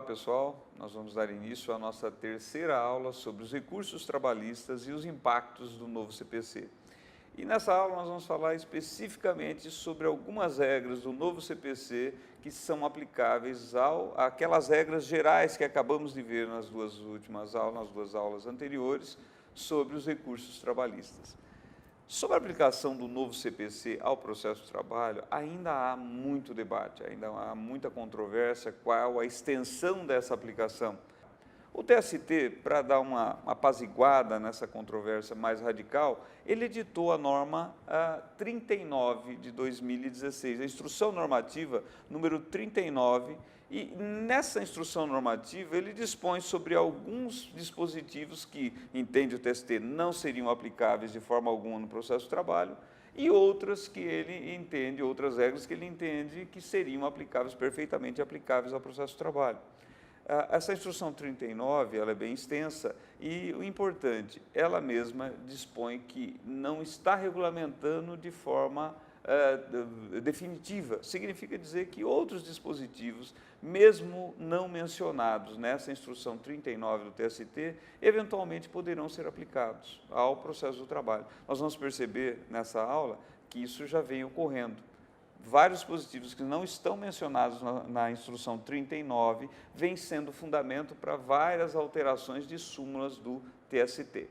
Olá, pessoal. Nós vamos dar início à nossa terceira aula sobre os recursos trabalhistas e os impactos do novo CPC. E nessa aula nós vamos falar especificamente sobre algumas regras do novo CPC que são aplicáveis àquelas regras gerais que acabamos de ver nas duas aulas anteriores sobre os recursos trabalhistas. Sobre a aplicação do novo CPC ao processo de trabalho, ainda há muito debate, ainda há muita controvérsia qual a extensão dessa aplicação. O TST, para dar uma apaziguada nessa controvérsia mais radical, ele editou a norma 39 de 2016, a instrução normativa número 39, e nessa instrução normativa ele dispõe sobre alguns dispositivos que, entende o TST, não seriam aplicáveis de forma alguma no processo de trabalho, e outras que ele entende, outras regras que ele entende que seriam aplicáveis, perfeitamente aplicáveis ao processo de trabalho. Essa instrução 39, ela é bem extensa e o importante, ela mesma dispõe que não está regulamentando de forma definitiva. Significa dizer que outros dispositivos, mesmo não mencionados nessa instrução 39 do TST, eventualmente poderão ser aplicados ao processo do trabalho. Nós vamos perceber nessa aula que isso já vem ocorrendo. Vários dispositivos que não estão mencionados na instrução 39 vêm sendo fundamento para várias alterações de súmulas do TST.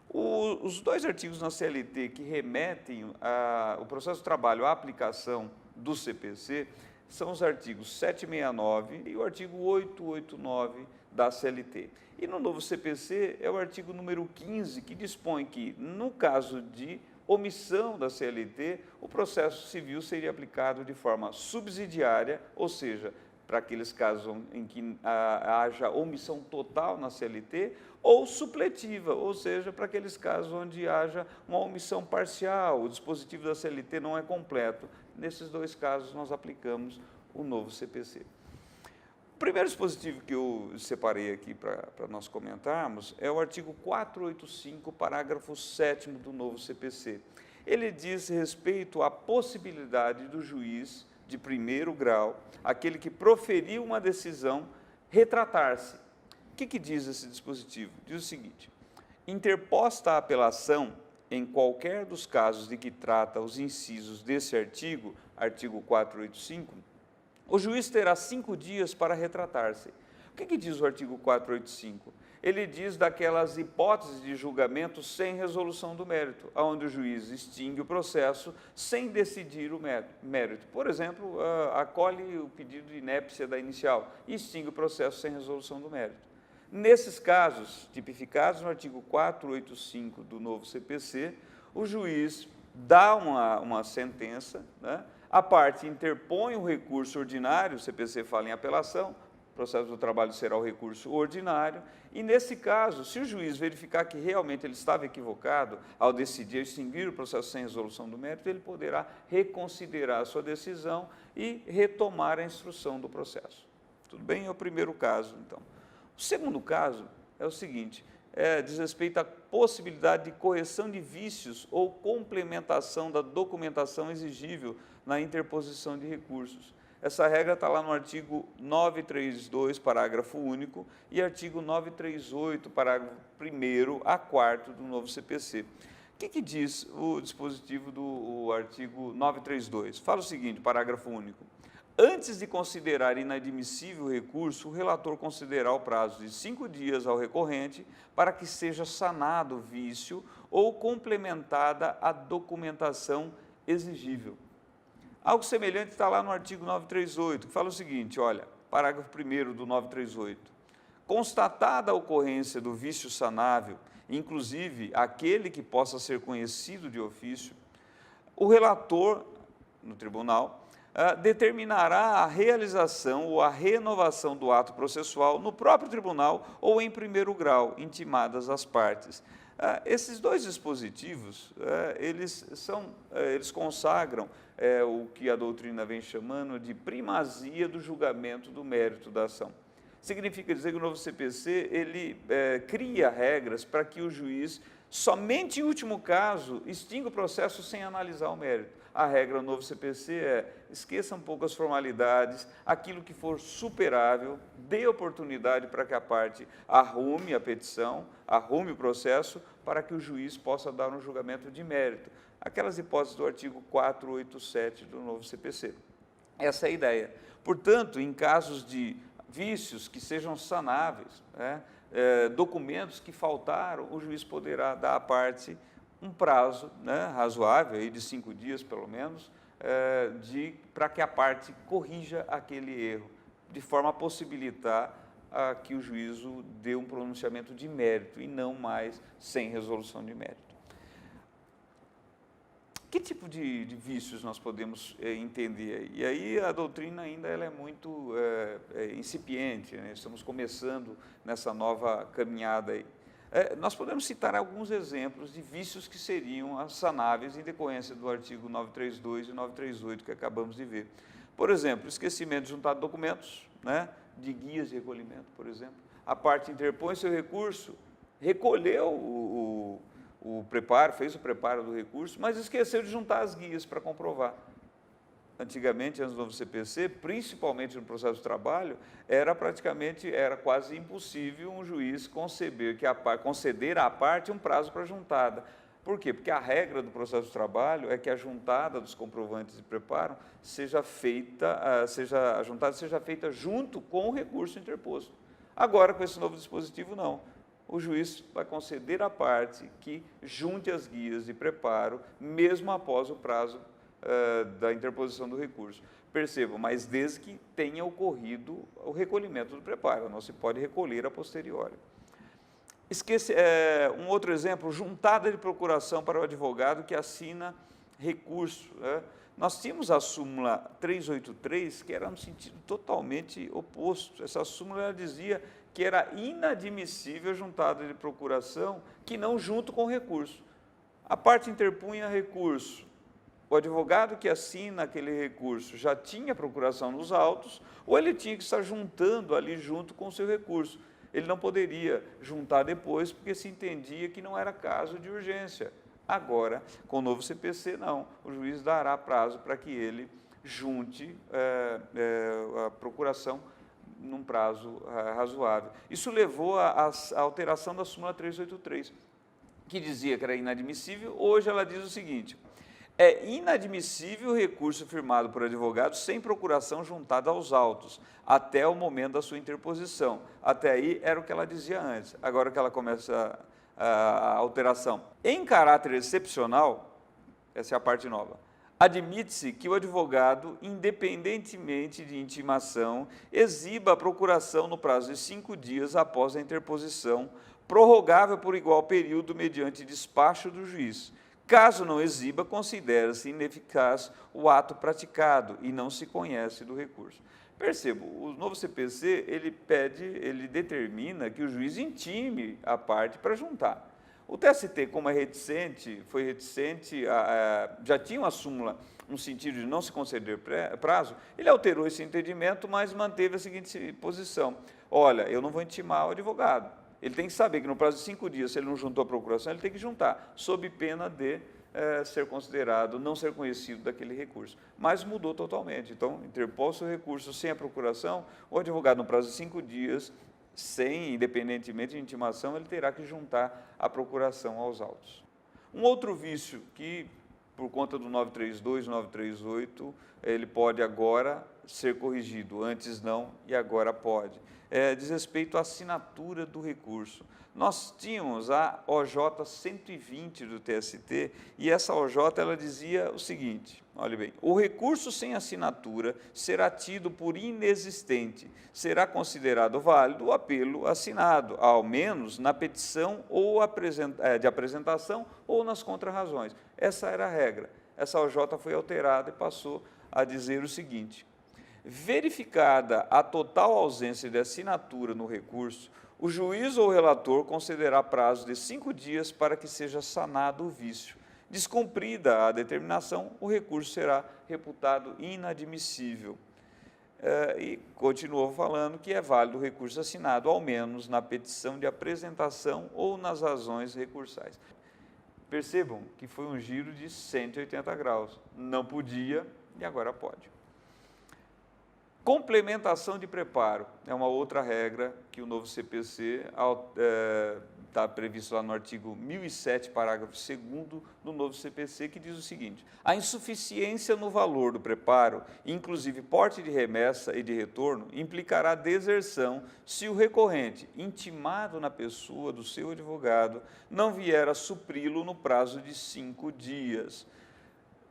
Os dois artigos na CLT que remetem o processo de trabalho à aplicação do CPC são os artigos 769 e o artigo 889 da CLT. E no novo CPC é o artigo número 15, que dispõe que, no caso de omissão da CLT, o processo civil seria aplicado de forma subsidiária, ou seja, para aqueles casos em que haja omissão total na CLT, ou supletiva, ou seja, para aqueles casos onde haja uma omissão parcial, o dispositivo da CLT não é completo. Nesses dois casos, nós aplicamos o novo CPC. O primeiro dispositivo que eu separei aqui para nós comentarmos é o artigo 485, parágrafo 7º do novo CPC. Ele diz respeito à possibilidade do juiz de primeiro grau, aquele que proferiu uma decisão, retratar-se. O que diz esse dispositivo? Diz o seguinte: interposta a apelação em qualquer dos casos de que trata os incisos desse artigo, artigo 485, o juiz terá 5 dias para retratar-se. O que diz o artigo 485? Ele diz daquelas hipóteses de julgamento sem resolução do mérito, onde o juiz extingue o processo sem decidir o mérito. Por exemplo, acolhe o pedido de inépcia da inicial e extingue o processo sem resolução do mérito. Nesses casos, tipificados no artigo 485 do novo CPC, o juiz dá uma sentença, né? A parte interpõe o recurso ordinário, o CPC fala em apelação, o processo do trabalho será o recurso ordinário, e nesse caso, se o juiz verificar que realmente ele estava equivocado ao decidir extinguir o processo sem resolução do mérito, ele poderá reconsiderar a sua decisão e retomar a instrução do processo. Tudo bem? É o primeiro caso, então. O segundo caso é o seguinte: diz respeito à possibilidade de correção de vícios ou complementação da documentação exigível na interposição de recursos. Essa regra está lá no artigo 932, parágrafo único, e artigo 938, parágrafo 1º a 4º do novo CPC. O que diz o dispositivo do artigo 932? Fala o seguinte, parágrafo único: antes de considerar inadmissível o recurso, o relator considerará o prazo de 5 dias ao recorrente para que seja sanado o vício ou complementada a documentação exigível. Algo semelhante está lá no artigo 938, que fala o seguinte, olha, parágrafo 1º do 938. Constatada a ocorrência do vício sanável, inclusive aquele que possa ser conhecido de ofício, o relator, no tribunal, determinará a realização ou a renovação do ato processual no próprio tribunal ou em primeiro grau, intimadas as partes. Esses dois dispositivos, eles consagram o que a doutrina vem chamando de primazia do julgamento do mérito da ação. Significa dizer que o novo CPC, ele cria regras para que o juiz, somente em último caso, extinga o processo sem analisar o mérito. a regra no novo CPC é: esqueça um pouco as formalidades, aquilo que for superável, dê oportunidade para que a parte arrume a petição, arrume o processo, para que o juiz possa dar um julgamento de mérito. Aquelas hipóteses do artigo 487 do novo CPC. Essa é a ideia. Portanto, em casos de vícios que sejam sanáveis, né, documentos que faltaram, o juiz poderá dar à parte um prazo, né, razoável, aí de 5 dias pelo menos, para que a parte corrija aquele erro, de forma a possibilitar que o juízo dê um pronunciamento de mérito e não mais sem resolução de mérito. Que tipo de vícios nós podemos entender? E aí a doutrina ainda ela é muito incipiente, né? Estamos começando nessa nova caminhada aí. Nós podemos citar alguns exemplos de vícios que seriam sanáveis em decorrência do artigo 932 e 938 que acabamos de ver. Por exemplo, esquecimento de juntar documentos, né, de guias de recolhimento, por exemplo. A parte interpõe seu recurso, recolheu o preparo, fez o preparo do recurso, mas esqueceu de juntar as guias para comprovar. Antigamente, antes do novo CPC, principalmente no processo de trabalho, era quase impossível um juiz conceder à parte um prazo para juntada. Por quê? Porque a regra do processo de trabalho é que a juntada dos comprovantes de preparo seja feita junto com o recurso interposto. Agora, com esse novo dispositivo, não. O juiz vai conceder à parte que junte as guias de preparo, mesmo após o prazo da interposição do recurso. Percebam, mas desde que tenha ocorrido o recolhimento do preparo, não se pode recolher a posteriori. Um outro exemplo, juntada de procuração para o advogado que assina recurso. Nós tínhamos a súmula 383, que era no sentido totalmente oposto. Essa súmula ela dizia que era inadmissível a juntada de procuração que não junto com o recurso. A parte interpunha recurso. O advogado que assina aquele recurso já tinha procuração nos autos, ou ele tinha que estar juntando ali junto com o seu recurso. Ele não poderia juntar depois, porque se entendia que não era caso de urgência. Agora, com o novo CPC, não. O juiz dará prazo para que ele junte a procuração num prazo razoável. Isso levou à alteração da súmula 383, que dizia que era inadmissível. Hoje ela diz o seguinte: é inadmissível o recurso firmado por advogado sem procuração juntada aos autos, até o momento da sua interposição. Até aí era o que ela dizia antes. Agora que ela começa a alteração. Em caráter excepcional, essa é a parte nova, admite-se que o advogado, independentemente de intimação, exiba a procuração no prazo de 5 dias após a interposição, prorrogável por igual período mediante despacho do juiz. Caso não exiba, considera-se ineficaz o ato praticado e não se conhece do recurso. Perceba, o novo CPC, ele determina que o juiz intime a parte para juntar. O TST, como foi reticente, já tinha uma súmula no sentido de não se conceder prazo, ele alterou esse entendimento, mas manteve a seguinte posição: olha, eu não vou intimar o advogado. Ele tem que saber que no prazo de 5 dias, se ele não juntou a procuração, ele tem que juntar, sob pena de ser considerado, não ser conhecido daquele recurso. Mas mudou totalmente. Então, interposto o recurso sem a procuração, o advogado, no prazo de 5 dias, independentemente de intimação, ele terá que juntar a procuração aos autos. Um outro vício que, por conta do 932 e 938, ele pode agora ser corrigido, antes não e agora pode. Diz respeito à assinatura do recurso. Nós tínhamos a OJ 120 do TST e essa OJ ela dizia o seguinte, olha bem: o recurso sem assinatura será tido por inexistente, será considerado válido o apelo assinado, ao menos na petição ou de apresentação ou nas contrarrazões. Essa era a regra. Essa OJ foi alterada e passou a dizer o seguinte: verificada a total ausência de assinatura no recurso, o juiz ou o relator concederá prazo de 5 dias para que seja sanado o vício. Descumprida a determinação, o recurso será reputado inadmissível. E continuou falando que é válido o recurso assinado, ao menos na petição de apresentação ou nas razões recursais. Percebam que foi um giro de 180 graus. Não podia e agora pode. Complementação de preparo é uma outra regra que o novo CPC está previsto lá no artigo 1007, parágrafo 2º do novo CPC, que diz o seguinte: a insuficiência no valor do preparo, inclusive porte de remessa e de retorno, implicará deserção se o recorrente, intimado na pessoa do seu advogado, não vier a supri-lo no prazo de 5 dias.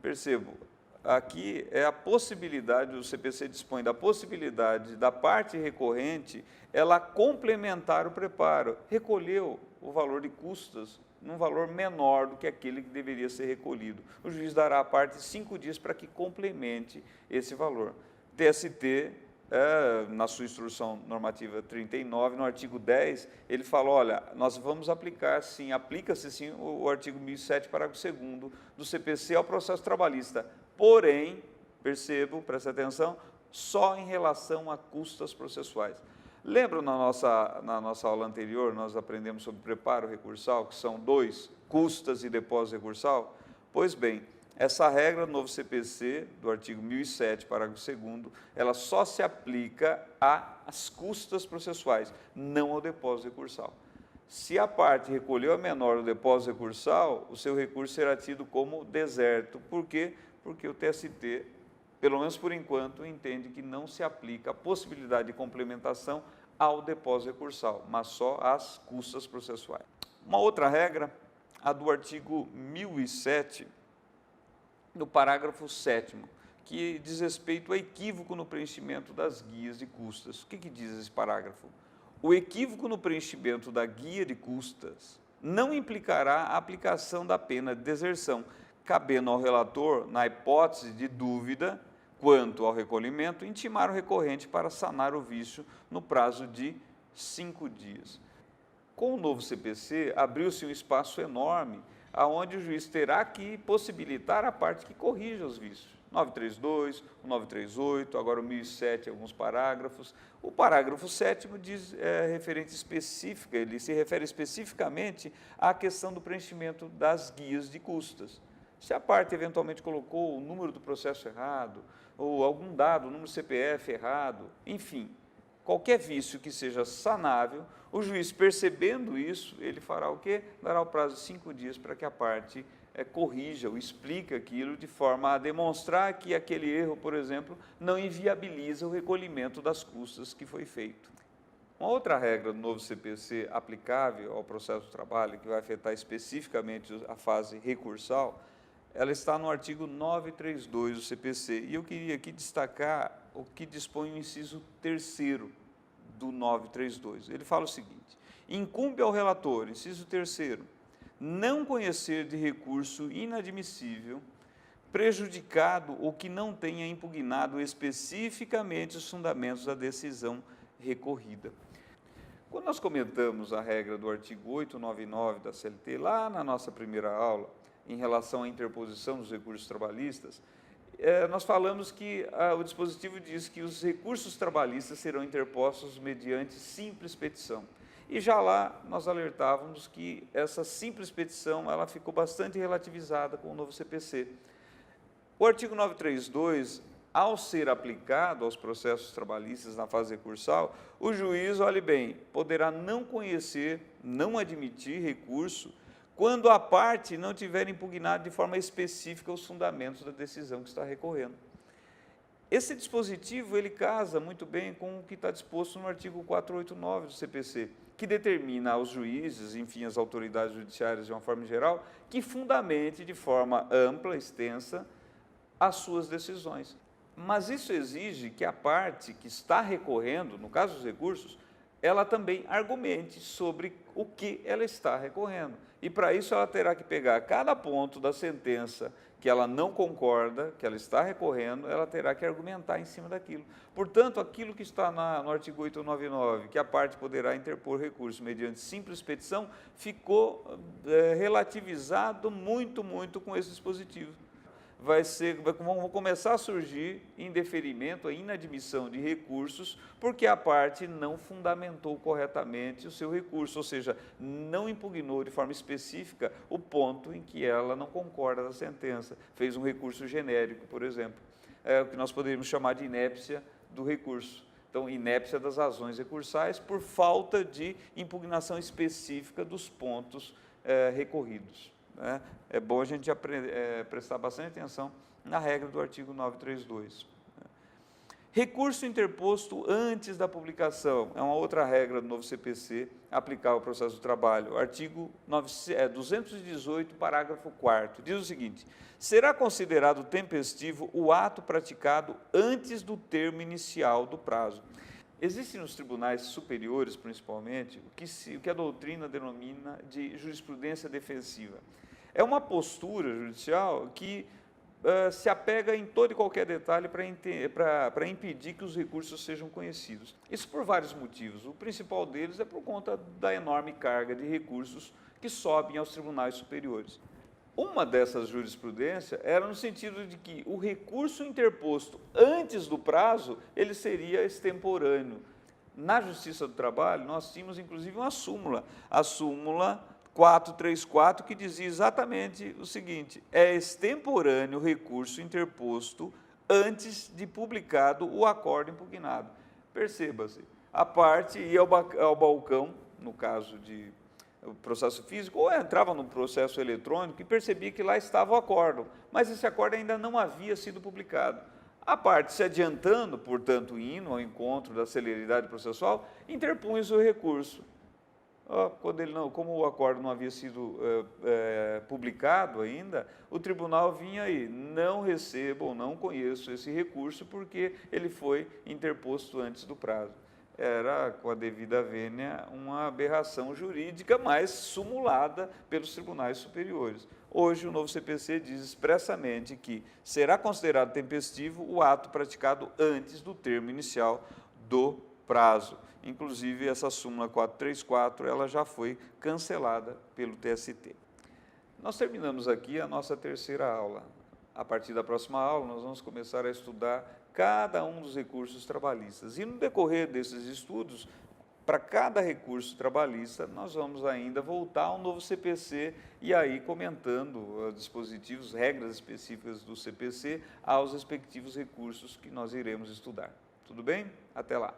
Percebo, aqui é a possibilidade, o CPC dispõe da possibilidade da parte recorrente ela complementar o preparo. Recolheu o valor de custas num valor menor do que aquele que deveria ser recolhido. O juiz dará à parte 5 dias para que complemente esse valor. TST, na sua instrução normativa 39, no artigo 10, ele fala, olha, nós vamos aplicar sim, aplica-se sim o artigo 1007, parágrafo 2º do CPC ao processo trabalhista. Porém, percebam, prestem atenção, só em relação a custas processuais. Lembram na nossa aula anterior, nós aprendemos sobre preparo recursal, que são 2, custas e depósito recursal? Pois bem, essa regra do novo CPC, do artigo 1007, parágrafo 2º, ela só se aplica às custas processuais, não ao depósito recursal. Se a parte recolheu a menor do depósito recursal, o seu recurso será tido como deserto. Por quê? Porque o TST, pelo menos por enquanto, entende que não se aplica a possibilidade de complementação ao depósito recursal, mas só às custas processuais. Uma outra regra, a do artigo 1007, no parágrafo 7º, que diz respeito ao equívoco no preenchimento das guias de custas. O que diz esse parágrafo? O equívoco no preenchimento da guia de custas não implicará a aplicação da pena de deserção, cabendo ao relator, na hipótese de dúvida quanto ao recolhimento, intimar o recorrente para sanar o vício no prazo de 5 dias. Com o novo CPC, abriu-se um espaço enorme, aonde o juiz terá que possibilitar a parte que corrija os vícios. 932, o 938, agora o 1007, alguns parágrafos. O parágrafo 7º diz referente específica, ele se refere especificamente à questão do preenchimento das guias de custas. Se a parte eventualmente colocou o número do processo errado, ou algum dado, o número do CPF errado, enfim, qualquer vício que seja sanável, o juiz, percebendo isso, ele fará o quê? Dará o prazo de 5 dias para que a parte corrija ou explique aquilo de forma a demonstrar que aquele erro, por exemplo, não inviabiliza o recolhimento das custas que foi feito. Uma outra regra do novo CPC aplicável ao processo do trabalho, que vai afetar especificamente a fase recursal, ela está no artigo 932 do CPC. E eu queria aqui destacar o que dispõe o inciso 3º do 932. Ele fala o seguinte: incumbe ao relator, inciso 3º, não conhecer de recurso inadmissível, prejudicado ou que não tenha impugnado especificamente os fundamentos da decisão recorrida. Quando nós comentamos a regra do artigo 899 da CLT, lá na nossa primeira aula, em relação à interposição dos recursos trabalhistas, nós falamos que o dispositivo diz que os recursos trabalhistas serão interpostos mediante simples petição. E já lá nós alertávamos que essa simples petição ela ficou bastante relativizada com o novo CPC. O artigo 932, ao ser aplicado aos processos trabalhistas na fase recursal, o juiz, olhe bem, poderá não conhecer, não admitir recurso quando a parte não tiver impugnado de forma específica os fundamentos da decisão que está recorrendo. Esse dispositivo, ele casa muito bem com o que está disposto no artigo 489 do CPC, que determina aos juízes, enfim, às autoridades judiciárias de uma forma geral, que fundamente de forma ampla, extensa, as suas decisões. Mas isso exige que a parte que está recorrendo, no caso dos recursos, ela também argumente sobre o que ela está recorrendo. E, para isso, ela terá que pegar cada ponto da sentença que ela não concorda, que ela está recorrendo, ela terá que argumentar em cima daquilo. Portanto, aquilo que está no artigo 899, que a parte poderá interpor recurso mediante simples petição, ficou relativizado muito com esse dispositivo. vão começar a surgir indeferimento, a inadmissão de recursos, porque a parte não fundamentou corretamente o seu recurso, ou seja, não impugnou de forma específica o ponto em que ela não concorda da sentença, fez um recurso genérico, por exemplo, o que nós poderíamos chamar de inépcia do recurso. Então, inépcia das razões recursais por falta de impugnação específica dos pontos recorridos. Né? É bom a gente prestar bastante atenção na regra do artigo 932. Recurso interposto antes da publicação, é uma outra regra do novo CPC, aplicável ao processo do trabalho. Artigo 218, parágrafo 4º, diz o seguinte: será considerado tempestivo o ato praticado antes do termo inicial do prazo. Existe nos tribunais superiores, principalmente, o que a doutrina denomina de jurisprudência defensiva. É uma postura judicial que se apega em todo e qualquer detalhe para impedir que os recursos sejam conhecidos. Isso por vários motivos. O principal deles é por conta da enorme carga de recursos que sobem aos tribunais superiores. Uma dessas jurisprudências era no sentido de que o recurso interposto antes do prazo, ele seria extemporâneo. Na Justiça do Trabalho, nós tínhamos inclusive uma súmula, a súmula 434, que dizia exatamente o seguinte: é extemporâneo o recurso interposto antes de publicado o acórdão impugnado. Perceba-se, a parte ia ao balcão, no caso de processo físico, ou entrava no processo eletrônico e percebia que lá estava o acórdão, mas esse acórdão ainda não havia sido publicado. A parte, se adiantando, portanto, indo ao encontro da celeridade processual, interpunha o seu recurso. Como o acórdão não havia sido publicado ainda, o tribunal vinha aí: não recebo ou não conheço esse recurso porque ele foi interposto antes do prazo. Era, com a devida vênia, uma aberração jurídica, mas sumulada pelos tribunais superiores. Hoje, o novo CPC diz expressamente que será considerado tempestivo o ato praticado antes do termo inicial do prazo. Inclusive, essa súmula 434, ela já foi cancelada pelo TST. Nós terminamos aqui a nossa terceira aula. A partir da próxima aula, nós vamos começar a estudar cada um dos recursos trabalhistas. E no decorrer desses estudos, para cada recurso trabalhista, nós vamos ainda voltar ao novo CPC e aí comentando dispositivos, regras específicas do CPC aos respectivos recursos que nós iremos estudar. Tudo bem? Até lá!